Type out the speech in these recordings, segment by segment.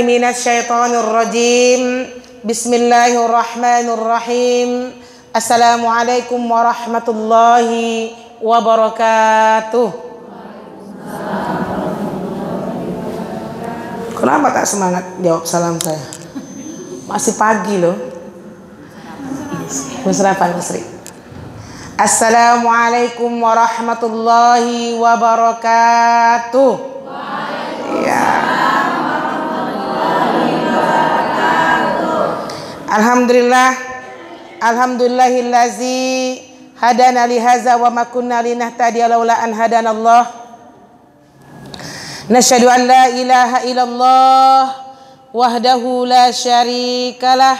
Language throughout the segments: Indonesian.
Minasyaitonirrajim. Bismillahirrahmanirrahim. Assalamualaikum warahmatullahi wabarakatuh. Kenapa tak semangat jawab salam saya? Masih pagi loh. Musrafan Musri. Assalamualaikum warahmatullahi wabarakatuh. Ya. Alhamdulillah, alhamdulillahillazi hadana li hadza wa ma kunna linahtadiya laula an hadanallah. Nasyhadu an la ilaha illallah wahdahu la syarikalah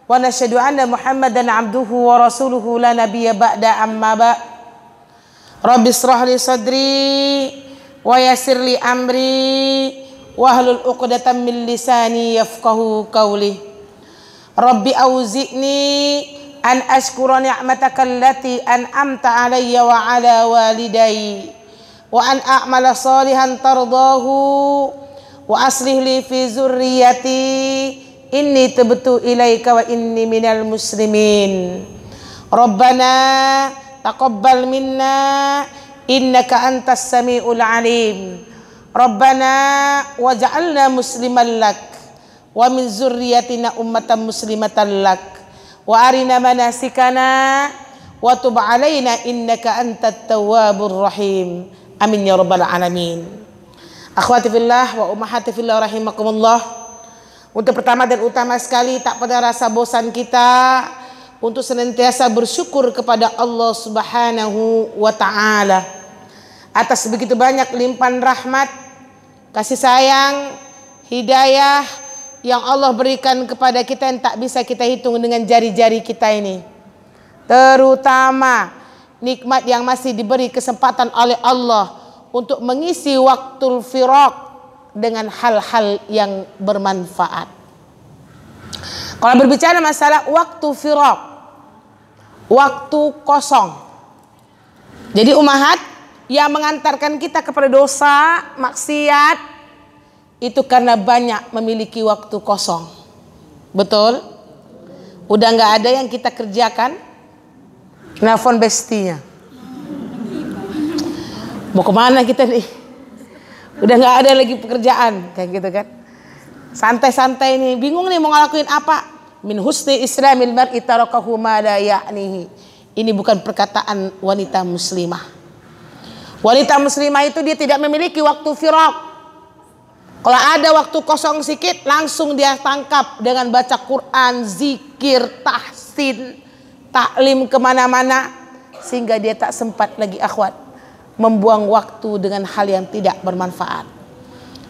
wa nasyhadu anna Muhammadan abduhu wa rasuluhu la nabiyya ba'da amma ba. Rabbi shrah li sadri wa yassir li amri wahlul 'uqdatam min lisani yafqahu qawli. Rabbi auzi'ni an ashkura ni'mataka allati an'amta alayya wa ala walidayya wa an a'mala salihan tardahu wa aslih li fi zurriyyati inni tubtu ilaika wa inni minal muslimin. Rabbana taqabbal minna innaka antas samiul alim. Rabbana waj'alna musliman lak wa min zurriyatina ummatan muslimatan lak wa arina manasikana wa tub alaina innaka antat tawwabur rahim. Amin ya rabbal alamin. Akhwati fillah wa ummahati fillah rahimakumullah. Untuk pertama dan utama sekali, tak pernah rasa bosan kita untuk senantiasa bersyukur kepada Allah Subhanahu wa taala atas begitu banyak limpahan rahmat, kasih sayang, hidayah yang Allah berikan kepada kita yang tak bisa kita hitung dengan jari-jari kita ini. Terutama nikmat yang masih diberi kesempatan oleh Allah untuk mengisi waktu firaq dengan hal-hal yang bermanfaat. Kalau berbicara masalah waktu firaq, waktu kosong, jadi ummahat yang mengantarkan kita kepada dosa, maksiat, itu karena banyak memiliki waktu kosong. Betul? Udah nggak ada yang kita kerjakan, nelfon bestinya. Mau kemana kita nih? Udah nggak ada lagi pekerjaan, kayak gitu kan? Santai-santai nih, bingung nih mau ngelakuin apa? Min husni islamil mar'i tarakahu ma la ya'nihi. Ini bukan perkataan wanita muslimah. Wanita muslimah itu dia tidak memiliki waktu firaq. Kalau ada waktu kosong sedikit, langsung dia tangkap dengan baca Quran, zikir, tahsin, taklim kemana-mana, sehingga dia tak sempat lagi akhwat membuang waktu dengan hal yang tidak bermanfaat.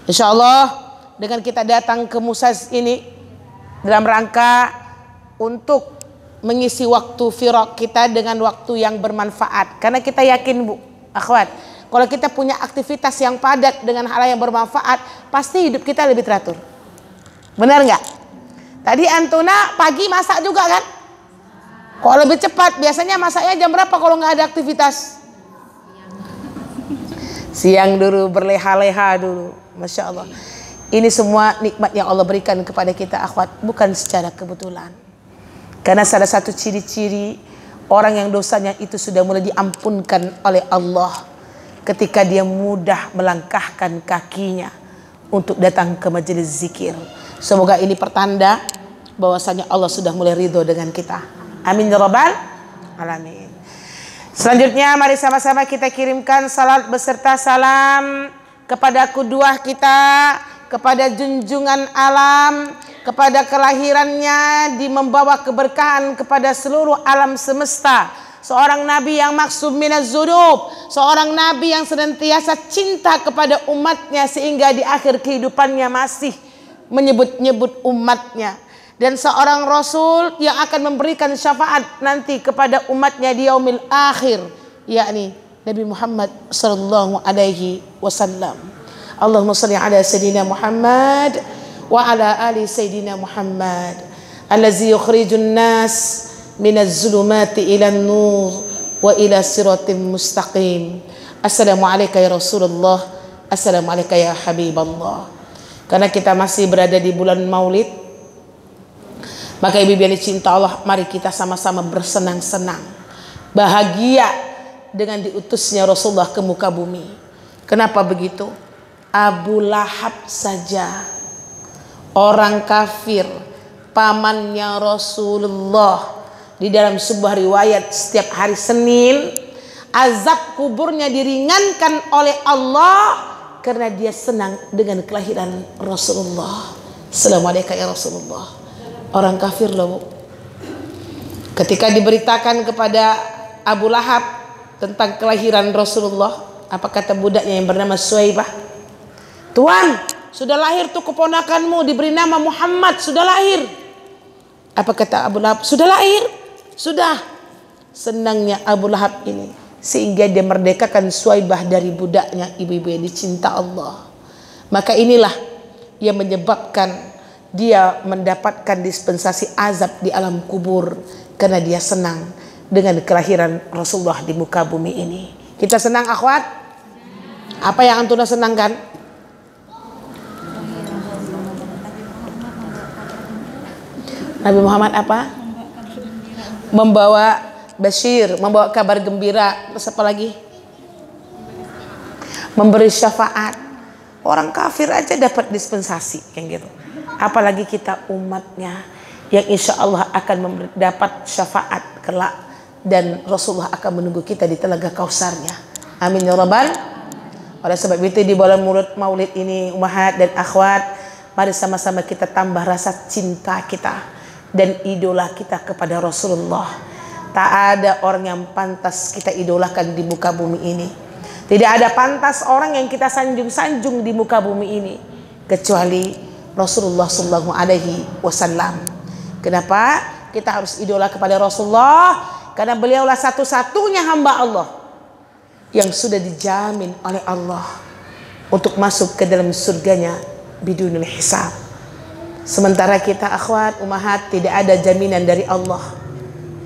Insya Allah dengan kita datang ke Musaz ini dalam rangka untuk mengisi waktu firaq kita dengan waktu yang bermanfaat, karena kita yakin bu, akhwat, kalau kita punya aktivitas yang padat dengan hal yang bermanfaat, pasti hidup kita lebih teratur. Benar nggak? Tadi Antuna pagi masak juga kan? Kalau lebih cepat, biasanya masaknya jam berapa kalau nggak ada aktivitas? Siang dulu, berleha-leha dulu. Masya Allah. Ini semua nikmat yang Allah berikan kepada kita akhwat, bukan secara kebetulan. Karena salah satu ciri-ciri orang yang dosanya itu sudah mulai diampunkan oleh Allah ketika dia mudah melangkahkan kakinya untuk datang ke majelis zikir. Semoga ini pertanda bahwasanya Allah sudah mulai ridho dengan kita. Amin ya rabbal alamin. Selanjutnya mari sama-sama kita kirimkan salat beserta salam kepada kuduah kita, kepada junjungan alam, kepada kelahirannya di membawa keberkahan kepada seluruh alam semesta. Seorang nabi yang maksum minaz dzunub, seorang nabi yang senantiasa cinta kepada umatnya sehingga di akhir kehidupannya masih menyebut-nyebut umatnya, dan seorang rasul yang akan memberikan syafaat nanti kepada umatnya di yaumil akhir, yakni Nabi Muhammad sallallahu alaihi wasallam. Allahumma shalli ala sayyidina Muhammad wa ala ali sayyidina Muhammad allazi yukhrijun nas minaz zulumati ilan nur wa ila siratim mustaqim. Assalamualaikum ya Rasulullah, assalamualaikum ya Habiballah. Karena kita masih berada di bulan Maulid, maka ibu-ibu yang dicinta Allah, mari kita sama-sama bersenang-senang, bahagia dengan diutusnya Rasulullah ke muka bumi. Kenapa begitu? Abu Lahab saja, orang kafir, pamannya Rasulullah, di dalam sebuah riwayat setiap hari Senin azab kuburnya diringankan oleh Allah karena dia senang dengan kelahiran Rasulullah. Assalamualaikum ya Rasulullah. Orang kafir loh, Bu. Ketika diberitakan kepada Abu Lahab tentang kelahiran Rasulullah, apa kata budaknya yang bernama Suwaibah? Tuan, sudah lahir tuh keponakanmu, diberi nama Muhammad, sudah lahir. Apa kata Abu Lahab? Sudah lahir. Sudah. Senangnya Abu Lahab ini sehingga dia merdekakan Suwaibah dari budaknya, ibu-ibu yang dicinta Allah. Maka inilah yang menyebabkan dia mendapatkan dispensasi azab di alam kubur, karena dia senang dengan kelahiran Rasulullah di muka bumi ini. Kita senang akhwat? Apa yang antum senangkan? Nabi Muhammad apa? Membawa Bashir, membawa kabar gembira. Terus apa lagi? Memberi syafaat. Orang kafir aja dapat dispensasi kayak gitu, apalagi kita umatnya yang insya Allah akan mendapat syafaat kelak, dan Rasulullah akan menunggu kita di telaga Kausarnya. Amin ya rabbal. Oleh sebab itu di bulan Maulid ini, ummahat dan akhwat, mari sama-sama kita tambah rasa cinta kita dan idola kita kepada Rasulullah. Tak ada orang yang pantas kita idolakan di muka bumi ini. Tidak ada pantas orang yang kita sanjung-sanjung di muka bumi ini kecuali Rasulullah sallallahu alaihi wasallam. Kenapa kita harus idola kepada Rasulullah? Karena beliaulah satu-satunya hamba Allah yang sudah dijamin oleh Allah untuk masuk ke dalam surganya bidunil hisab. Sementara kita akhwat ummahat tidak ada jaminan dari Allah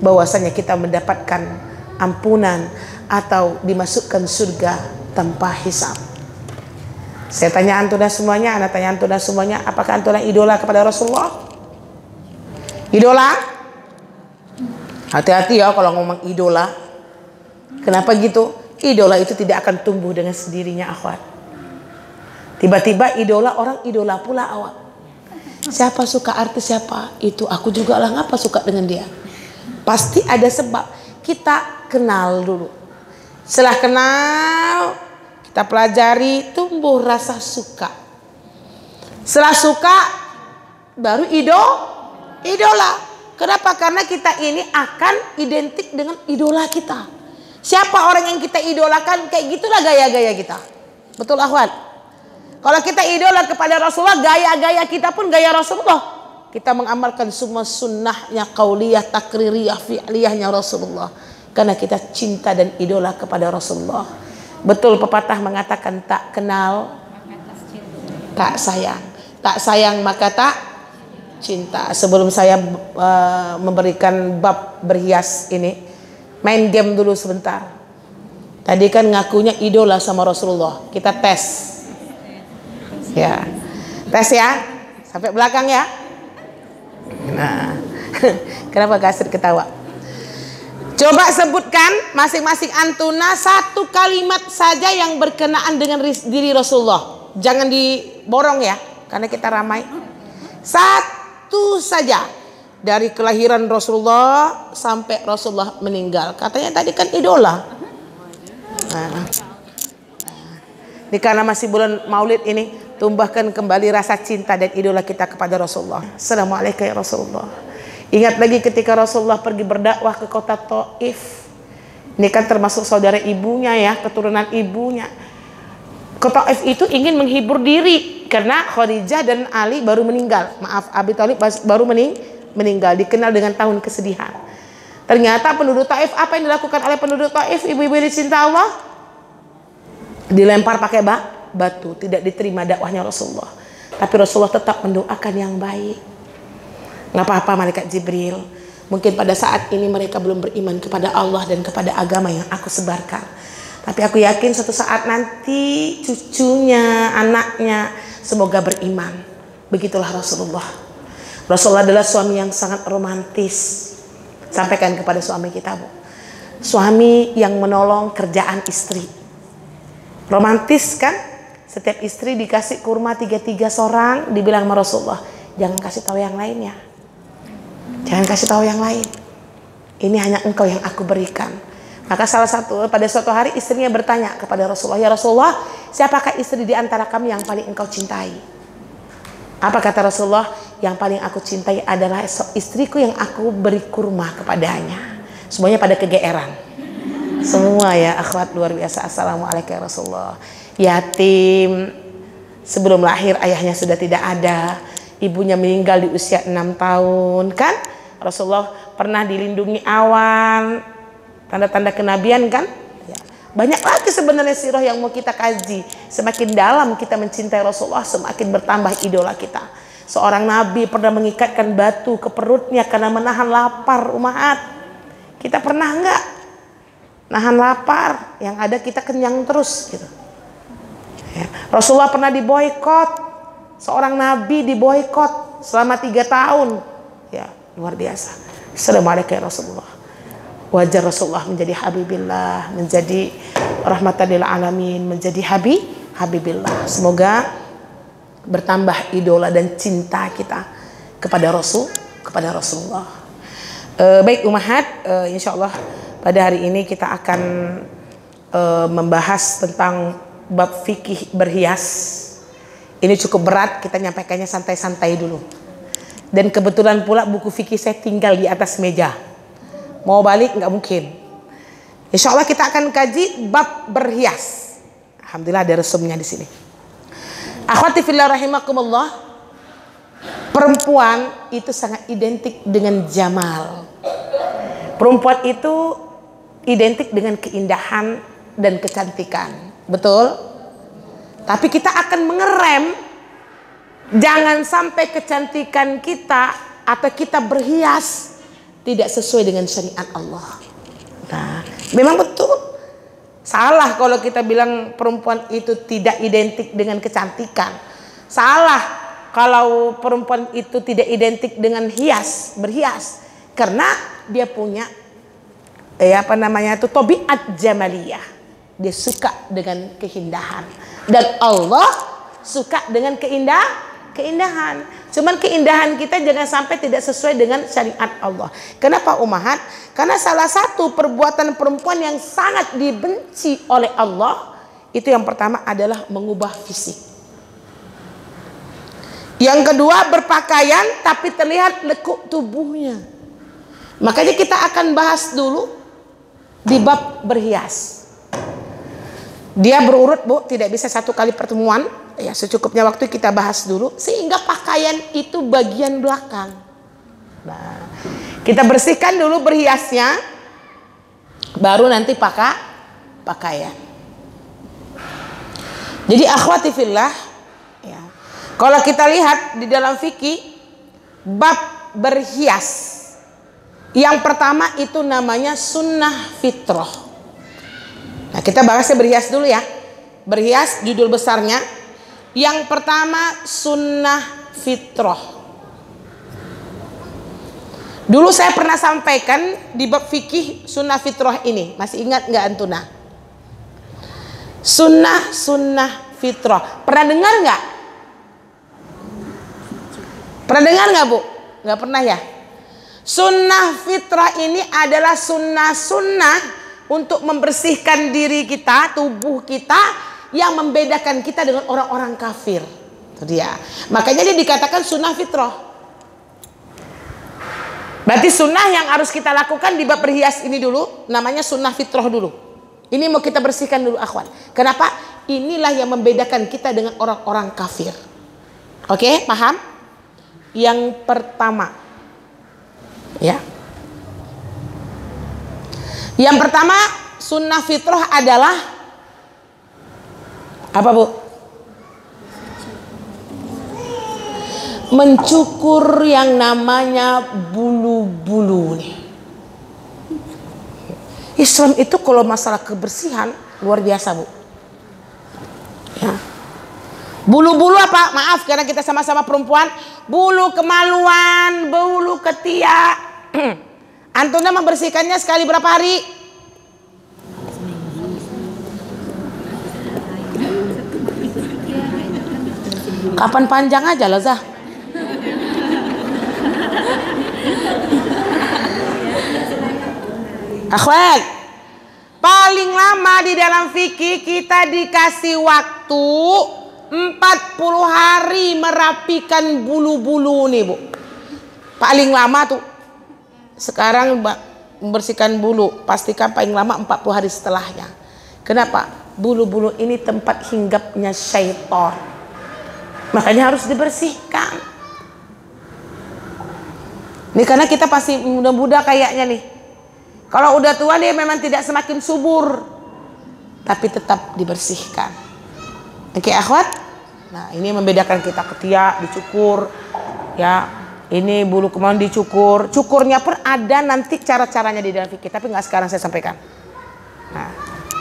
bahwasanya kita mendapatkan ampunan atau dimasukkan surga tanpa hisab. Saya tanya antum semuanya, anak tanya antum semuanya, apakah antum idola kepada Rasulullah? Idola? Hati-hati ya kalau ngomong idola. Kenapa gitu? Idola itu tidak akan tumbuh dengan sendirinya akhwat. Tiba-tiba idola, orang idola pula awak. Siapa suka artis siapa? Itu aku juga lah, ngapa suka dengan dia? Pasti ada sebab. Kita kenal dulu. Setelah kenal, kita pelajari, tumbuh rasa suka. Setelah suka, baru idola. Kenapa? Karena kita ini akan identik dengan idola kita. Siapa orang yang kita idolakan, kayak gitulah gaya-gaya kita. Betul akhwat? Kalau kita idola kepada Rasulullah, gaya-gaya kita pun gaya Rasulullah. Kita mengamalkan semua sunnahnya, qauliyah, takririyah, fi'liyahnya Rasulullah. Karena kita cinta dan idola kepada Rasulullah. Betul pepatah mengatakan tak kenal tak sayang. Tak sayang maka tak cinta. Sebelum saya memberikan bab berhias ini, main game dulu sebentar. Tadi kan ngakunya idola sama Rasulullah. Kita tes. Ya. Tes ya. Sampai belakang ya. Nah, kenapa kasir ketawa? Coba sebutkan masing-masing antuna satu kalimat saja yang berkenaan dengan diri Rasulullah. Jangan diborong ya, karena kita ramai. Satu saja dari kelahiran Rasulullah sampai Rasulullah meninggal. Katanya tadi kan idola. Nah, ini karena masih bulan Maulid ini, tumbahkan kembali rasa cinta dan idola kita kepada Rasulullah. Assalamualaikum ya Rasulullah. Ingat lagi ketika Rasulullah pergi berdakwah ke kota Taif. Ini kan termasuk saudara ibunya ya, keturunan ibunya. Ke Taif itu ingin menghibur diri karena Khadijah dan Ali baru meninggal. Maaf, Abi Thalib baru meninggal. Dikenal dengan tahun kesedihan. Ternyata penduduk Taif, apa yang dilakukan oleh penduduk Taif, ibu-ibu dicinta Allah? Dilempar pakai batu, tidak diterima dakwahnya Rasulullah. Tapi Rasulullah tetap mendoakan yang baik. Nggak apa-apa malaikat Jibril, mungkin pada saat ini mereka belum beriman kepada Allah dan kepada agama yang aku sebarkan. Tapi aku yakin suatu saat nanti cucunya, anaknya semoga beriman. Begitulah Rasulullah. Rasulullah adalah suami yang sangat romantis. Sampaikan kepada suami kita, Bu. Suami yang menolong kerjaan istri. Romantis kan? Setiap istri dikasih kurma 3 sorang, dibilang sama Rasulullah, jangan kasih tahu yang lainnya. Jangan kasih tahu yang lain. Ini hanya engkau yang aku berikan. Maka salah satu pada suatu hari istrinya bertanya kepada Rasulullah, ya Rasulullah, siapakah istri di antara kami yang paling engkau cintai? Apa kata Rasulullah? Yang paling aku cintai adalah istriku yang aku beri kurma kepadanya. Semuanya pada kegeeran. Semua ya akhwat luar biasa. Assalamualaikum ya Rasulullah. Yatim, sebelum lahir ayahnya sudah tidak ada, ibunya meninggal di usia 6 tahun kan? Rasulullah pernah dilindungi awan, tanda-tanda kenabian kan? Ya. Banyak lagi sebenarnya sirah yang mau kita kaji. Semakin dalam kita mencintai Rasulullah, semakin bertambah idola kita. Seorang nabi pernah mengikatkan batu ke perutnya karena menahan lapar umat. Kita pernah enggak nahan lapar? Yang ada kita kenyang terus gitu. Ya. Rasulullah pernah diboikot. Seorang nabi diboikot selama 3 tahun. Ya, luar biasa. Assalamualaikum ya Rasulullah. Wajah Rasulullah menjadi habibillah, menjadi rahmatan lil alamin, menjadi habibillah. Semoga bertambah idola dan cinta kita kepada Rasulullah. Baik umahat, insyaallah pada hari ini kita akan membahas tentang bab fikih berhias. Ini cukup berat, kita nyampaikannya santai-santai dulu. Dan kebetulan pula buku fikih saya tinggal di atas meja. Mau balik nggak mungkin. Insya Allah kita akan kaji bab berhias. Alhamdulillah ada resumnya di sini. Akhwati fillah rahimakumullah. Perempuan itu sangat identik dengan jamal. Perempuan itu identik dengan keindahan dan kecantikan. Betul? Tapi kita akan mengerem, jangan sampai kecantikan kita atau kita berhias tidak sesuai dengan syariat Allah. Nah, memang betul. Salah kalau kita bilang perempuan itu tidak identik dengan kecantikan. Salah kalau perempuan itu tidak identik dengan berhias. Karena dia punya tabiat jamaliyah. Dia suka dengan keindahan. Dan Allah suka dengan keindahan. Cuman keindahan kita jangan sampai tidak sesuai dengan syariat Allah. Kenapa umahat? Karena salah satu perbuatan perempuan yang sangat dibenci oleh Allah, itu yang pertama adalah mengubah fisik. Yang kedua berpakaian tapi terlihat lekuk tubuhnya. Makanya kita akan bahas dulu di bab berhias. Dia berurut, Bu, tidak bisa satu kali pertemuan. Ya, secukupnya waktu kita bahas dulu sehingga pakaian itu bagian belakang. Nah, kita bersihkan dulu berhiasnya, baru nanti pakaian. Jadi akhwati fillah, ya. Kalau kita lihat di dalam fikih bab berhias, yang pertama itu namanya sunnah fitrah. Nah, kita bahasnya berhias dulu ya. Berhias judul besarnya. Yang pertama sunnah fitrah. Dulu saya pernah sampaikan di bab fikih sunnah fitrah ini. Masih ingat nggak Antuna? Sunnah fitrah. Pernah dengar nggak? Pernah dengar nggak, Bu? Nggak pernah ya? Sunnah fitrah ini adalah sunnah untuk membersihkan diri kita, tubuh kita, yang membedakan kita dengan orang-orang kafir. Itu dia. Makanya dia dikatakan sunnah fitrah. Berarti sunnah yang harus kita lakukan di bab berhias ini dulu, namanya sunnah fitrah dulu. Ini mau kita bersihkan dulu akhwan. Kenapa? Inilah yang membedakan kita dengan orang-orang kafir. Oke, paham? Yang pertama, ya. Yang pertama sunnah fitrah adalah apa, Bu? Mencukur yang namanya bulu-bulu nih. Islam itu kalau masalah kebersihan luar biasa, Bu. Ya. Bulu-bulu apa? Maaf karena kita sama-sama perempuan. Bulu kemaluan, bulu ketiak. Antuna membersihkannya sekali berapa hari? Kapan panjang aja lah Zah. Akhwat, paling lama di dalam fikih kita dikasih waktu 40 hari merapikan bulu-bulu nih Bu. Paling lama tuh. Sekarang membersihkan bulu, pastikan paling lama 40 hari setelahnya. Kenapa? Bulu-bulu ini tempat hinggapnya syaitan. Makanya harus dibersihkan. Ini karena kita pasti muda-muda kayaknya nih. Kalau udah tua dia memang tidak semakin subur, tapi tetap dibersihkan. Oke akhwat. Nah ini membedakan kita ketiak dicukur, ya ini bulu kemaluan dicukur. Cukurnya pun ada nanti cara-caranya di dalam fikih, tapi nggak sekarang saya sampaikan. Nah,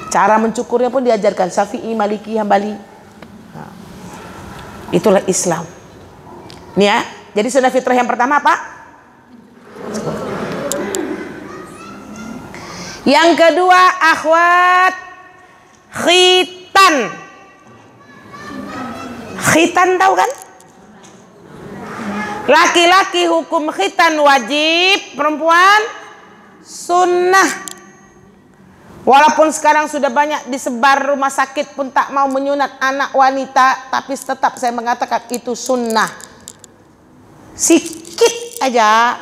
cara mencukurnya pun diajarkan Syafi'i, Maliki, Hambali. Nah, itulah Islam. Nih ya, jadi sunnah fitrah yang pertama apa? Yang kedua akhwat, khitan. Khitan tahu kan? Laki-laki hukum khitan wajib, perempuan sunnah. Walaupun sekarang sudah banyak disebar rumah sakit pun tak mau menyunat anak wanita, tapi tetap saya mengatakan itu sunnah. Sikit aja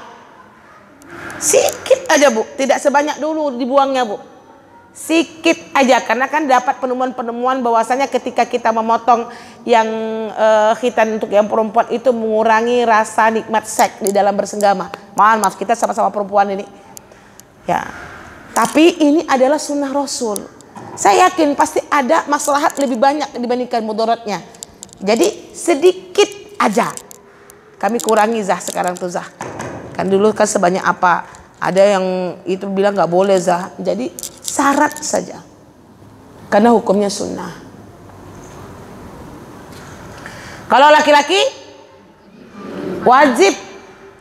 Bu, tidak sebanyak dulu dibuangnya Bu. Sikit aja, karena kan dapat penemuan-penemuan bahwasanya ketika kita memotong yang khitan untuk yang perempuan itu mengurangi rasa nikmat seks di dalam bersenggama. Maaf kita sama-sama perempuan ini. Ya. Tapi ini adalah sunnah Rasul. Saya yakin pasti ada maslahat lebih banyak dibandingkan mudaratnya. Jadi sedikit aja. Kami kurangi Zah sekarang tuh Zah. Kan dulu kan sebanyak apa? Ada yang itu bilang nggak boleh Zah. Jadi syarat saja. Karena hukumnya sunnah. Kalau laki-laki wajib.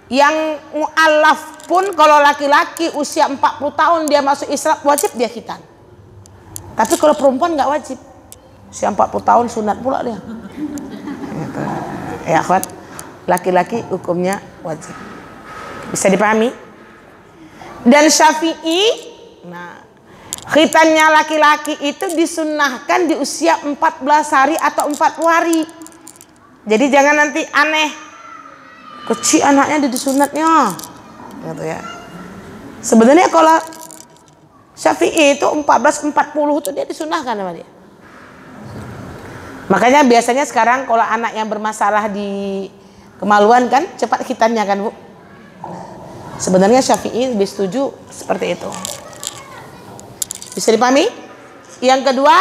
Yang mu'allaf pun kalau laki-laki usia 40 tahun dia masuk Islam wajib dia khitan. Tapi kalau perempuan nggak wajib. Usia 40 tahun sunat pula dia. Ya akhwat, laki-laki hukumnya wajib. Bisa dipahami? Dan Syafi'i, nah khitannya laki-laki itu disunnahkan di usia 14 hari atau 40 hari. Jadi jangan nanti aneh. Kecil anaknya disunatnya, gitu ya. Sebenarnya kalau Syafi'i itu 14-40 itu dia disunahkan sama dia. Makanya biasanya sekarang kalau anak yang bermasalah di kemaluan kan cepat khitannya kan Bu. Sebenarnya Syafi'i lebih setuju seperti itu. Bisa dipahami? Yang kedua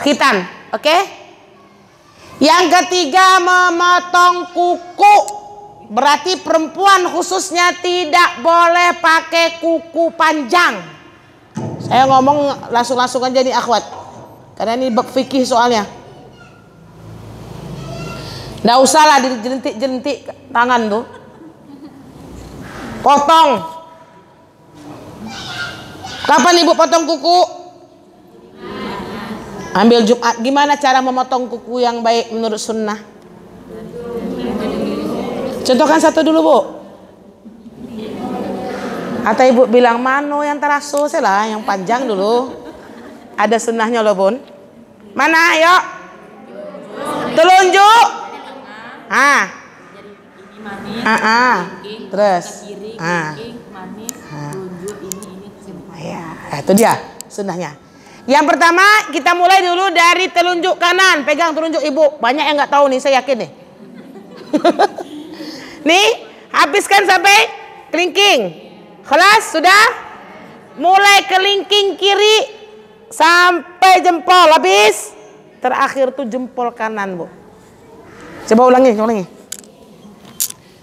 khitan, oke? Yang ketiga memotong kuku. Berarti perempuan khususnya tidak boleh pakai kuku panjang. Saya ngomong langsung aja nih akhwat. Karena ini bab fikih soalnya. Nggak usah lah dijentik-jentik tangan tuh. Potong. Kapan Ibu potong kuku? Ambil Jumat. Gimana cara memotong kuku yang baik menurut sunnah? Contohkan satu dulu Bu. Atau Ibu bilang mano yang teraso lah, yang panjang dulu. Ada sunnahnya loh Bun. Mana yuk? Telunjuk. Terus. Ya, itu dia sunnahnya. Yang pertama kita mulai dulu dari telunjuk kanan. Pegang telunjuk Ibu. Banyak yang nggak tahu nih, saya yakin nih. Nih, habiskan sampai kelingking. Kelas sudah. Mulai kelingking kiri sampai jempol habis. Terakhir tuh jempol kanan Bu. Coba ulangi.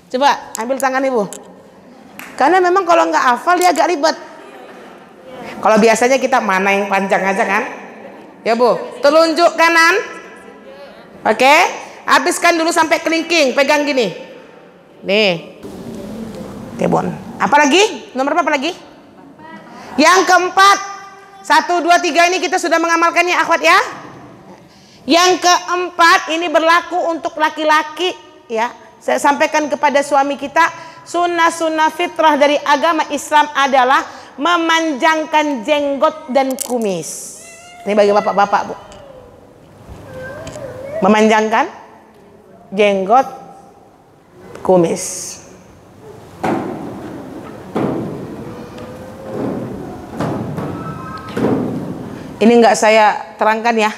Coba ambil tangan Ibu. Karena memang kalau nggak hafal dia agak ribet. Kalau biasanya kita mana yang panjang aja kan? Ya Bu, telunjuk kanan. Oke, habiskan dulu sampai kelingking, pegang gini. Nih. Oke, Bon. Apa lagi? Nomor apa lagi? Yang keempat. 1, 2, 3 ini kita sudah mengamalkannya, akhwat ya. Yang keempat ini berlaku untuk laki-laki ya. Saya sampaikan kepada suami kita, sunnah-sunnah fitrah dari agama Islam adalah memanjangkan jenggot dan kumis. Ini bagi bapak-bapak, Bu. Memanjangkan jenggot, kumis. Ini enggak saya terangkan ya.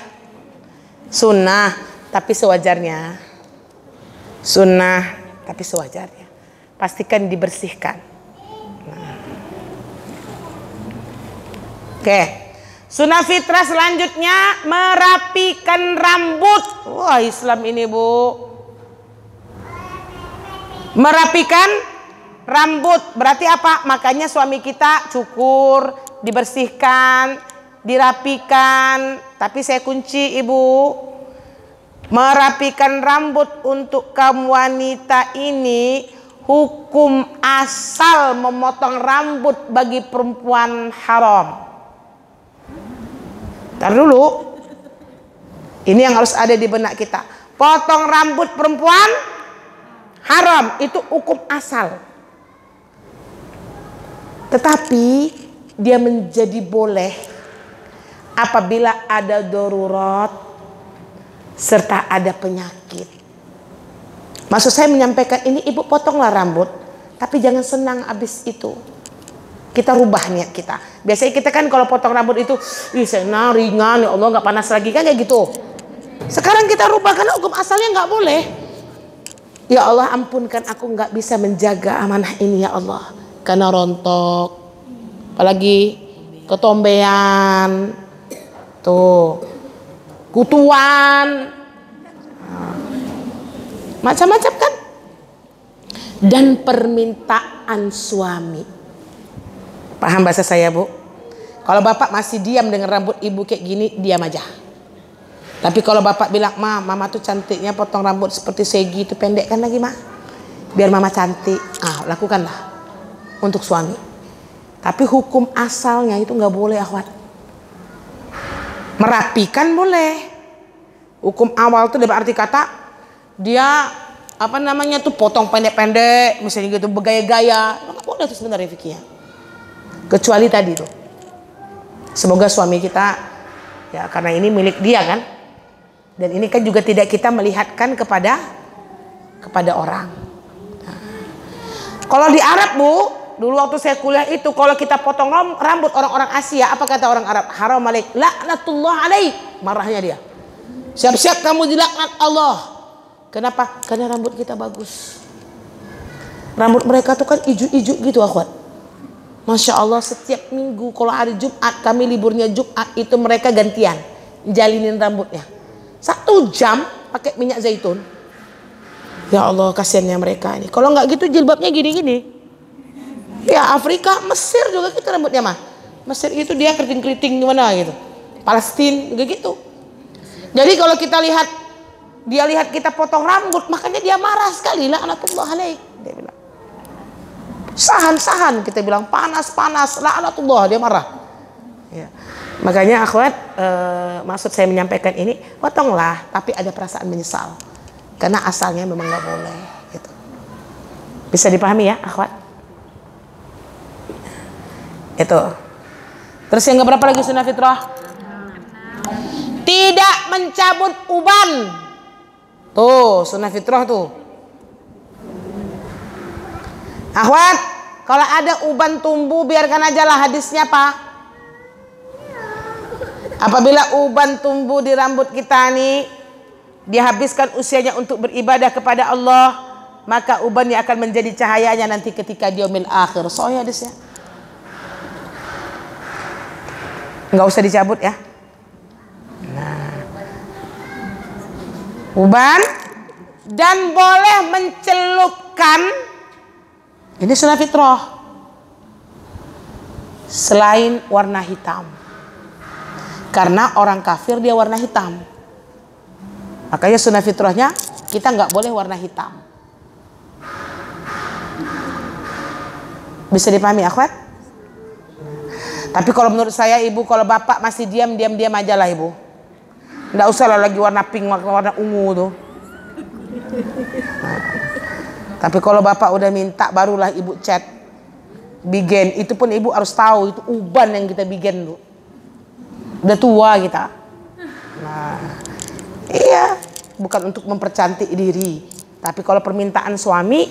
Sunnah tapi sewajarnya. Sunnah tapi sewajarnya. Pastikan dibersihkan. Nah. Oke. Sunnah fitrah selanjutnya merapikan rambut. Wah, Islam ini, Bu. Merapikan rambut berarti apa? Makanya suami kita cukur, dibersihkan, dirapikan. Tapi saya kunci, Ibu. Merapikan rambut untuk kaum wanita ini, hukum asal memotong rambut bagi perempuan haram. Ntar dulu. Ini yang harus ada di benak kita. Potong rambut perempuan haram, itu hukum asal. Tetapi dia menjadi boleh apabila ada darurat serta ada penyakit. Maksud saya menyampaikan ini, ibu potonglah rambut, tapi jangan senang habis itu. Kita rubah niat kita. Biasanya kita kan kalau potong rambut itu, senang, ringan, ya Allah nggak panas lagi kan kayak gitu. Sekarang kita rubah karena hukum asalnya nggak boleh. Ya Allah, ampunkan aku nggak bisa menjaga amanah ini ya Allah, karena rontok, apalagi ketombean, tuh, kutuan, macam-macam kan. Dan permintaan suami. Paham bahasa saya, Bu? Kalau bapak masih diam dengan rambut ibu kayak gini, diam aja. Tapi kalau bapak bilang, mama tuh cantiknya potong rambut seperti segi itu, pendek kan lagi, biar mama cantik, lakukanlah untuk suami. Tapi hukum asalnya itu nggak boleh, akhwat. Merapikan boleh. Hukum awal itu berarti kata dia potong pendek-pendek, misalnya gitu, bergaya-gaya, nggak boleh itu sebenarnya fikihnya. Kecuali tadi tuh. Semoga suami kita, ya karena ini milik dia kan, dan ini kan juga tidak kita melihatkan kepada orang. Nah. Kalau di Arab, Bu, dulu waktu saya kuliah itu, kalau kita potong rambut orang-orang Asia, apa kata orang Arab? Haram alaik, laknatullah alaik. Marahnya dia. Siap-siap kamu dilaknat Allah. Kenapa? Karena rambut kita bagus. Rambut mereka tuh kan ijo-ijo gitu, akhwat. Masya Allah, setiap minggu kalau hari Jumat, kami liburnya Jumat, itu mereka gantian jalinin rambutnya 1 jam pakai minyak zaitun. Ya Allah, kasihannya mereka ini. Kalau nggak gitu jilbabnya gini-gini. Ya Afrika, Mesir juga gitu rambutnya Mesir itu dia keriting-keriting gimana gitu. Palestina juga gitu. Jadi kalau kita lihat, dia lihat kita potong rambut, makanya dia marah sekali. Laknatullah alaik, dia bilang. Sahan-sahan, kita bilang panas-panas, laknatullah, dia marah. Ya. Makanya akhwat, maksud saya menyampaikan ini, potonglah, tapi ada perasaan menyesal, karena asalnya memang nggak boleh. Gitu. Bisa dipahami ya, akhwat? Itu. Terus yang berapa lagi sunnah fitrah? Tidak mencabut uban. Tuh, sunnah fitrah tuh. Akhwat, kalau ada uban tumbuh, biarkan aja lah, hadisnya apa? Apabila uban tumbuh di rambut kita nih, dihabiskan usianya untuk beribadah kepada Allah, maka ubannya akan menjadi cahayanya nanti ketika di yaumil akhir. Soalnya hadisnya. Nggak usah dicabut ya. Nah. Uban, dan boleh mencelupkan, ini sunnah fitrah, selain warna hitam. Karena orang kafir dia warna hitam. Makanya sunnah fitrahnya kita nggak boleh warna hitam. Bisa dipahami akhwat? Tapi kalau menurut saya ibu, kalau bapak masih diam aja lah ibu. Nggak usah lah lagi warna pink, warna ungu tuh. Nah. Tapi kalau bapak udah minta barulah ibu chat bikin. Itu pun ibu harus tahu itu uban yang kita bikin tuh. Udah tua kita. Nah, iya, bukan untuk mempercantik diri. Tapi kalau permintaan suami,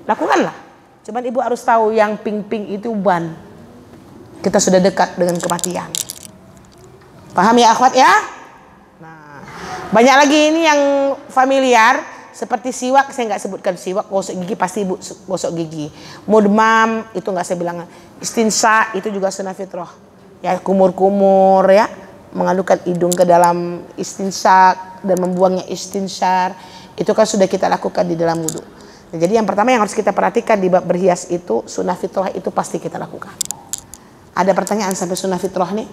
lakukanlah. Cuman ibu harus tahu yang pink-pink itu uban. Kita sudah dekat dengan kematian. Paham ya akhwat ya? Nah, banyak lagi ini yang familiar. Seperti siwak, saya nggak sebutkan siwak, gosok gigi pasti ibu gosok gigi. Mudmam itu nggak saya bilang. Istinsa itu juga sunnah fitrah. Ya kumur-kumur ya, mengadukan hidung ke dalam istinsak dan membuangnya istinsar. Itu kan sudah kita lakukan di dalam wudhu. Nah, jadi yang pertama yang harus kita perhatikan di bab berhias itu sunnah fitrah itu pasti kita lakukan. Ada pertanyaan sampai sunnah fitrah nih?